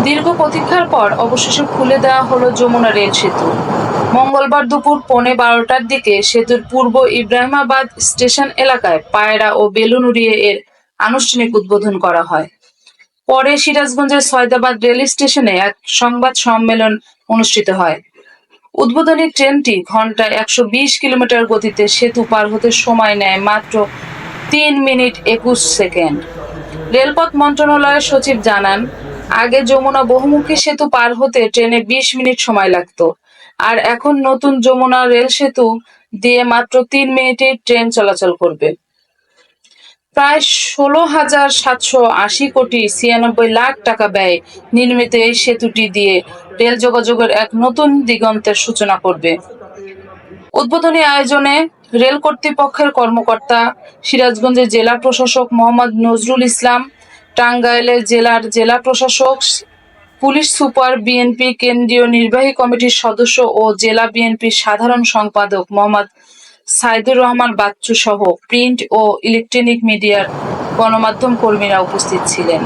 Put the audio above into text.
দীর্ঘ প্রতীক্ষার পর অবশেষে খুলে দেওয়া হলো যমুনা রেল সেতু। মঙ্গলবার দুপুর 12:15টার দিকে সেতুর পূর্ব ইব্রাহিমাবাদ স্টেশন এলাকায় পায়রা ও বেলুন উড়িয়ে এর আনুষ্ঠানিক উদ্বোধন করা হয়। পরে সিরাজগঞ্জের সয়দাবাদ রেল স্টেশনে এক সংবাদ সম্মেলন অনুষ্ঠিত হয়। উদ্বোধনী ট্রেনটি ঘন্টায় ১২০ কিলোমিটার গতিতে সেতু পার হতে সময় নেয় মাত্র ৩ মিনিট ২১ সেকেন্ড। রেলপথ মন্ত্রণালয়ের সচিব জানান, আগে যমুনা বহুমুখী সেতু পার হতে ট্রেনে ২০ মিনিট সময় লাগত, আর এখন নতুন যমুনা রেল সেতু দিয়ে মাত্র ৩ মিনিটেই ট্রেন চলাচল করবে। প্রায় ১৬,৭৮০ কোটি ৯৬ লাখ টাকা ব্যয়ে নির্মিত এই সেতুটি দিয়ে রেল যোগাযোগের এক নতুন দিগন্তের সূচনা করবে। উদ্বোধনী আয়োজনে রেল কর্তৃপক্ষের কর্মকর্তা, সিরাজগঞ্জের জেলা প্রশাসক মোহাম্মদ নজরুল ইসলাম, টাঙ্গাইলের জেলা প্রশাসক, পুলিশ সুপার, বিএনপি কেন্দ্রীয় নির্বাহী কমিটির সদস্য ও জেলা বিএনপির সাধারণ সম্পাদক মোহাম্মদ সাইদুর রহমান বাচ্চু সহ প্রিন্ট ও ইলেকট্রনিক মিডিয়ার গণমাধ্যম কর্মীরা উপস্থিত ছিলেন।